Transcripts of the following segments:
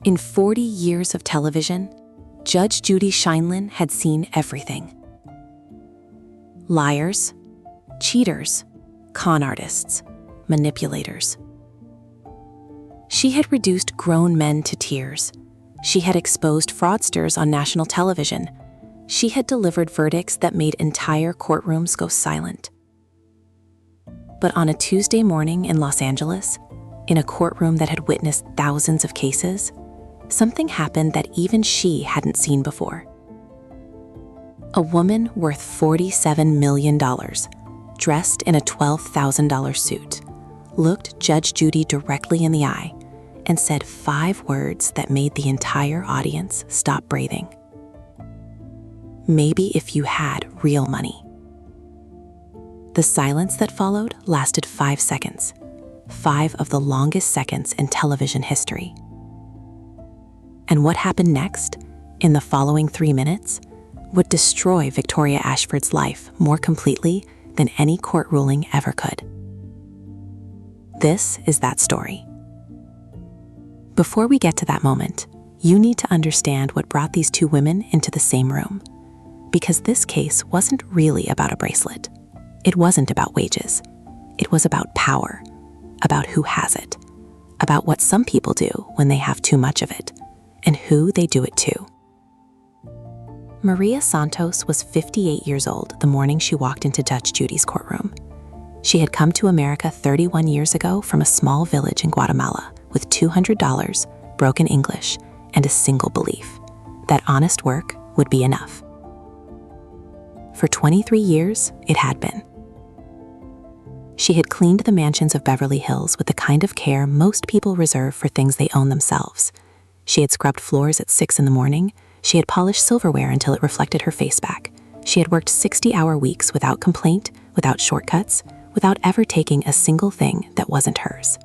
In 40 years of television, Judge Judy Scheinlin had seen everything. Liars, cheaters, con artists, manipulators. She had reduced grown men to tears. She had exposed fraudsters on national television. She had delivered verdicts that made entire courtrooms go silent. But on a Tuesday morning in Los Angeles, in a courtroom that had witnessed thousands of cases, something happened that even she hadn't seen before. A woman worth $47 million, dressed in a $12,000 suit, looked Judge Judy directly in the eye and said 5 words that made the entire audience stop breathing. Maybe if you had real money. The silence that followed lasted 5 seconds, 5 of the longest seconds in television history. And what happened next, in the following 3 minutes, would destroy Victoria Ashford's life more completely than any court ruling ever could. This is that story. Before we get to that moment, you need to understand what brought these 2 women into the same room. Because this case wasn't really about a bracelet. It wasn't about wages. It was about power, about who has it, about what some people do when they have too much of it, and who they do it to. Maria Santos was 58 years old the morning she walked into Judge Judy's courtroom. She had come to America 31 years ago from a small village in Guatemala with $200, broken English, and a single belief that honest work would be enough. For 23 years, it had been. She had cleaned the mansions of Beverly Hills with the kind of care most people reserve for things they own themselves. She had scrubbed floors at 6 in the morning. She had polished silverware until it reflected her face back. She had worked 60-hour weeks without complaint, without shortcuts, without ever taking a single thing that wasn't hers.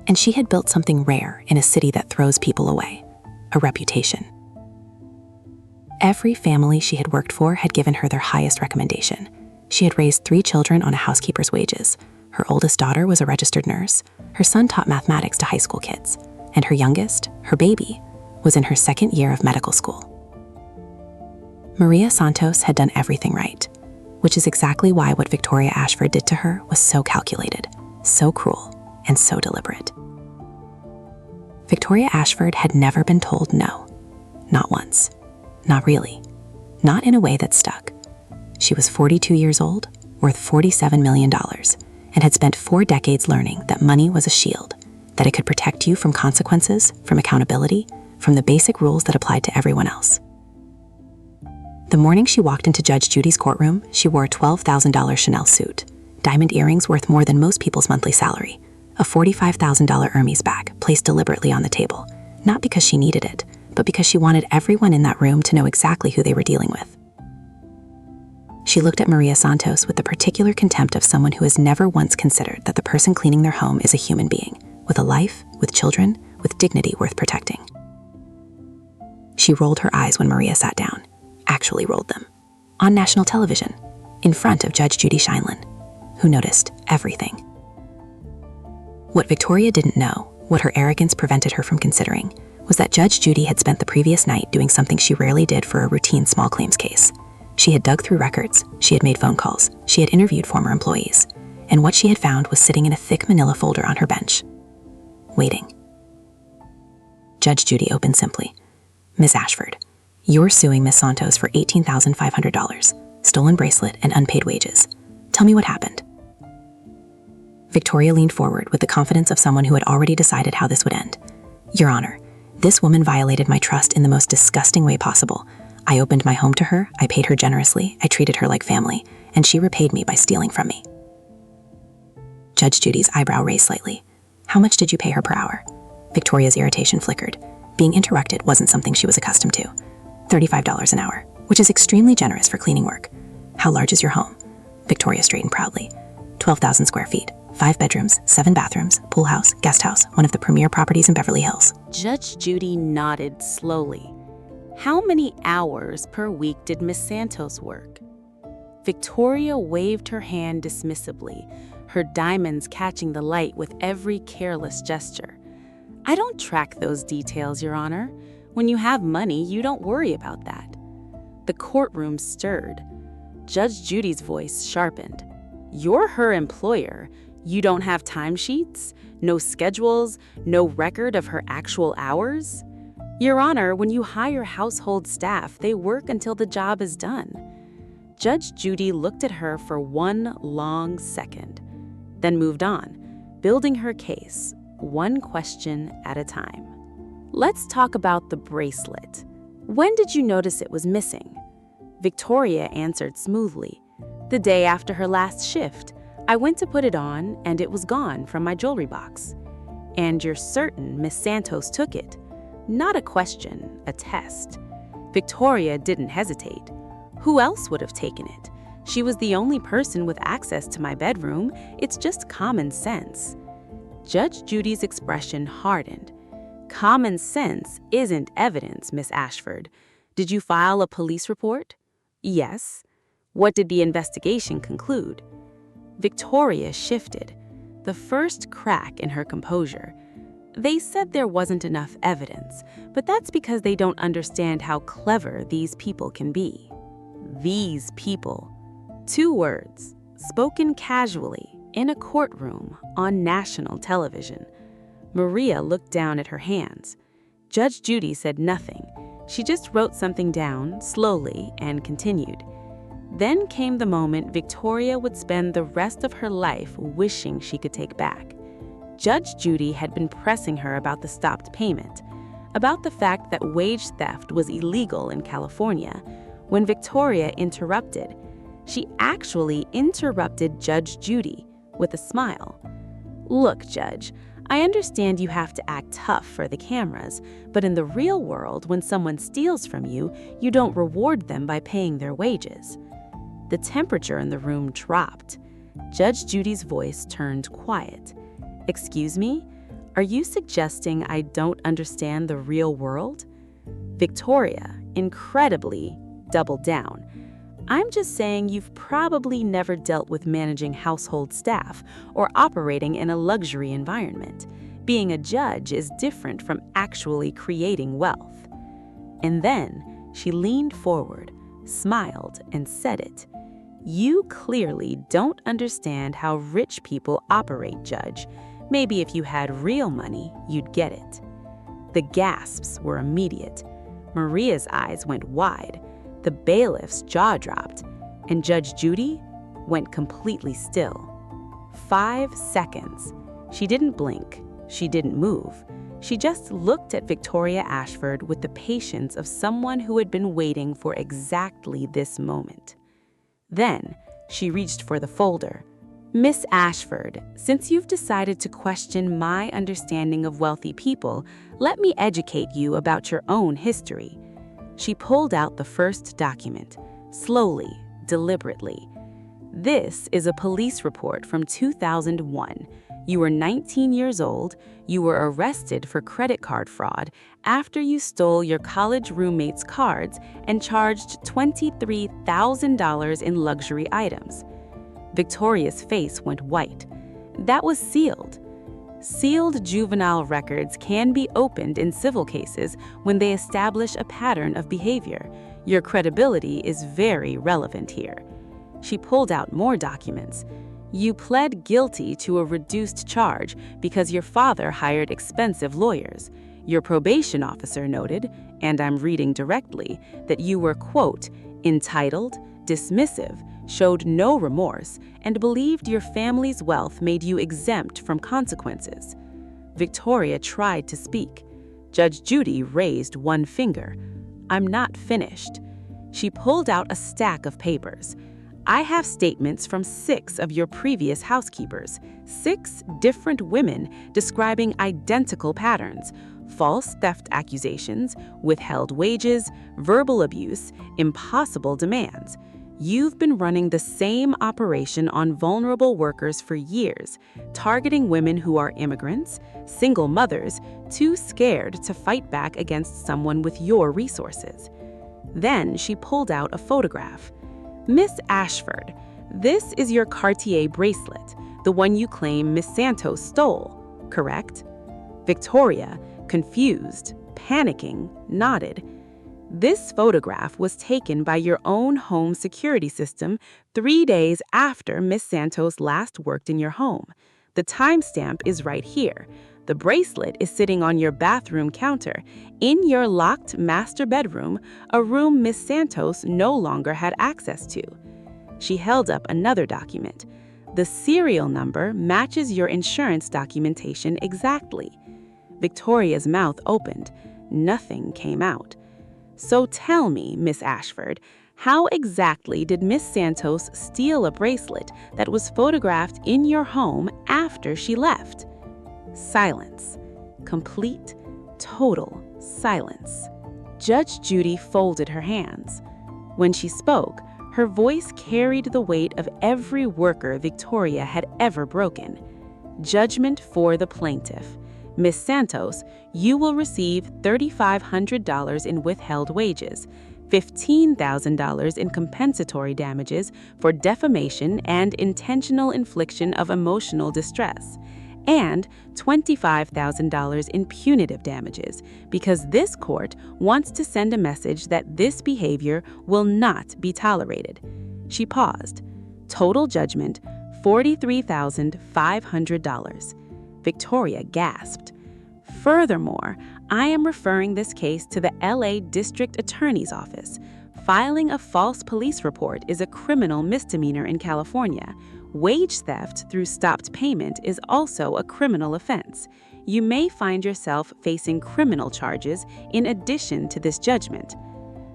And she had built something rare in a city that throws people away, a reputation. Every family she had worked for had given her their highest recommendation. She had raised 3 children on a housekeeper's wages. Her oldest daughter was a registered nurse. Her son taught mathematics to high school kids. And her youngest, her baby, was in her 2nd year of medical school. Maria Santos had done everything right, which is exactly why what Victoria Ashford did to her was so calculated, so cruel, and so deliberate. Victoria Ashford had never been told no. Not once. Not really. Not in a way that stuck. She was 42 years old, worth $47 million, and had spent 4 decades learning that money was a shield, that it could protect you from consequences, from accountability, from the basic rules that applied to everyone else. The morning she walked into Judge Judy's courtroom, she wore a $12,000 Chanel suit, diamond earrings worth more than most people's monthly salary, a $45,000 Hermes bag placed deliberately on the table, not because she needed it, but because she wanted everyone in that room to know exactly who they were dealing with. She looked at Maria Santos with the particular contempt of someone who has never once considered that the person cleaning their home is a human being, with a life, with children, with dignity worth protecting. She rolled her eyes when Maria sat down, actually rolled them, on national television, in front of Judge Judy Scheinlin, who noticed everything. What Victoria didn't know, what her arrogance prevented her from considering, was that Judge Judy had spent the previous night doing something she rarely did for a routine small claims case. She had dug through records, she had made phone calls, she had interviewed former employees, and what she had found was sitting in a thick manila folder on her bench, waiting. Judge Judy opened simply. Ms. Ashford, you're suing Ms. Santos for $18,500, stolen bracelet, and unpaid wages. Tell me what happened. Victoria leaned forward with the confidence of someone who had already decided how this would end. Your Honor, this woman violated my trust in the most disgusting way possible. I opened my home to her, I paid her generously, I treated her like family, and she repaid me by stealing from me. Judge Judy's eyebrow raised slightly. How much did you pay her per hour? Victoria's irritation flickered. Being interrupted wasn't something she was accustomed to. $35 an hour, which is extremely generous for cleaning work. How large is your home? Victoria straightened proudly. 12,000 square feet, 5 bedrooms, 7 bathrooms, pool house, guest house, one of the premier properties in Beverly Hills. Judge Judy nodded slowly. How many hours per week did Miss Santos work? Victoria waved her hand dismissively, her diamonds catching the light with every careless gesture. I don't track those details, Your Honor. When you have money, you don't worry about that. The courtroom stirred. Judge Judy's voice sharpened. You're her employer. You don't have timesheets, no schedules, no record of her actual hours? Your Honor, when you hire household staff, they work until the job is done. Judge Judy looked at her for one long second, then moved on, building her case, one question at a time. Let's talk about the bracelet. When did you notice it was missing? Victoria answered smoothly. The day after her last shift. I went to put it on, and it was gone from my jewelry box. And you're certain Miss Santos took it? Not a question, a test. Victoria didn't hesitate. Who else would have taken it? She was the only person with access to my bedroom. It's just common sense. Judge Judy's expression hardened. Common sense isn't evidence, Miss Ashford. Did you file a police report? Yes. What did the investigation conclude? Victoria shifted, the first crack in her composure. They said there wasn't enough evidence, but that's because they don't understand how clever these people can be. These people. 2 words, spoken casually, in a courtroom, on national television. Maria looked down at her hands. Judge Judy said nothing. She just wrote something down, slowly, and continued. Then came the moment Victoria would spend the rest of her life wishing she could take back. Judge Judy had been pressing her about the stopped payment, about the fact that wage theft was illegal in California, when Victoria interrupted. She actually interrupted Judge Judy with a smile. Look, Judge, I understand you have to act tough for the cameras, but in the real world, when someone steals from you, you don't reward them by paying their wages. The temperature in the room dropped. Judge Judy's voice turned quiet. Excuse me? Are you suggesting I don't understand the real world? Victoria, incredibly, doubled down. I'm just saying you've probably never dealt with managing household staff or operating in a luxury environment. Being a judge is different from actually creating wealth. And then she leaned forward, smiled, and said it. You clearly don't understand how rich people operate, Judge. Maybe if you had real money, you'd get it. The gasps were immediate. Maria's eyes went wide. The bailiff's jaw dropped, and Judge Judy went completely still. 5 seconds. She didn't blink. She didn't move. She just looked at Victoria Ashford with the patience of someone who had been waiting for exactly this moment. Then she reached for the folder. Miss Ashford, since you've decided to question my understanding of wealthy people, let me educate you about your own history. She pulled out the first document, slowly, deliberately. This is a police report from 2001. You were 19 years old. You were arrested for credit card fraud after you stole your college roommate's cards and charged $23,000 in luxury items. Victoria's face went white. That was sealed. Sealed juvenile records can be opened in civil cases when they establish a pattern of behavior. Your credibility is very relevant here. She pulled out more documents. You pled guilty to a reduced charge because your father hired expensive lawyers. Your probation officer noted, and I'm reading directly, that you were, quote, entitled, dismissive, showed no remorse, and believed your family's wealth made you exempt from consequences. Victoria tried to speak. Judge Judy raised one finger. I'm not finished. She pulled out a stack of papers. I have statements from 6 of your previous housekeepers, 6 different women describing identical patterns, false theft accusations, withheld wages, verbal abuse, impossible demands. You've been running the same operation on vulnerable workers for years, targeting women who are immigrants, single mothers, too scared to fight back against someone with your resources. Then she pulled out a photograph. Miss Ashford, this is your Cartier bracelet, the one you claim Miss Santos stole, correct? Victoria, confused, panicking, nodded. This photograph was taken by your own home security system 3 days after Miss Santos last worked in your home. The timestamp is right here. The bracelet is sitting on your bathroom counter in your locked master bedroom, a room Miss Santos no longer had access to. She held up another document. The serial number matches your insurance documentation exactly. Victoria's mouth opened. Nothing came out. So tell me, Miss Ashford, how exactly did Miss Santos steal a bracelet that was photographed in your home after she left? Silence. Complete, total silence. Judge Judy folded her hands. When she spoke, her voice carried the weight of every worker Victoria had ever broken. Judgment for the plaintiff. Miss Santos, you will receive $3,500 in withheld wages, $15,000 in compensatory damages for defamation and intentional infliction of emotional distress, and $25,000 in punitive damages, because this court wants to send a message that this behavior will not be tolerated. She paused. Total judgment, $43,500. Victoria gasped. Furthermore, I am referring this case to the LA District Attorney's Office. Filing a false police report is a criminal misdemeanor in California. Wage theft through stopped payment is also a criminal offense. You may find yourself facing criminal charges in addition to this judgment.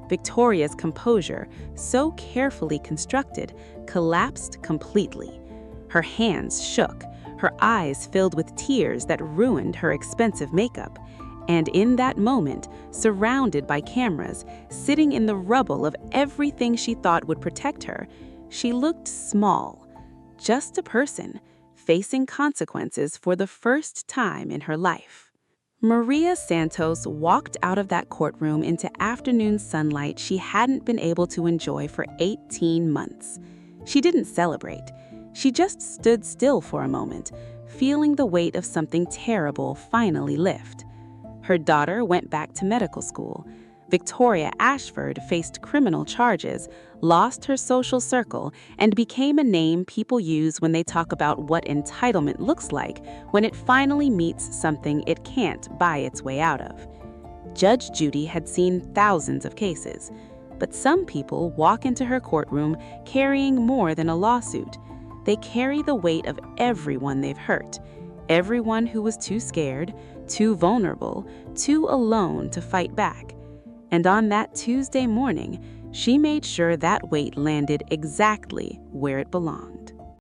Victoria's composure, so carefully constructed, collapsed completely. Her hands shook. Her eyes filled with tears that ruined her expensive makeup. And in that moment, surrounded by cameras, sitting in the rubble of everything she thought would protect her, she looked small. Just a person, facing consequences for the first time in her life. Maria Santos walked out of that courtroom into afternoon sunlight she hadn't been able to enjoy for 18 months. She didn't celebrate. She just stood still for a moment, feeling the weight of something terrible finally lift. Her daughter went back to medical school. Victoria Ashford faced criminal charges, lost her social circle, and became a name people use when they talk about what entitlement looks like when it finally meets something it can't buy its way out of. Judge Judy had seen thousands of cases, but some people walk into her courtroom carrying more than a lawsuit. They carry the weight of everyone they've hurt, everyone who was too scared, too vulnerable, too alone to fight back. And on that Tuesday morning, she made sure that weight landed exactly where it belonged.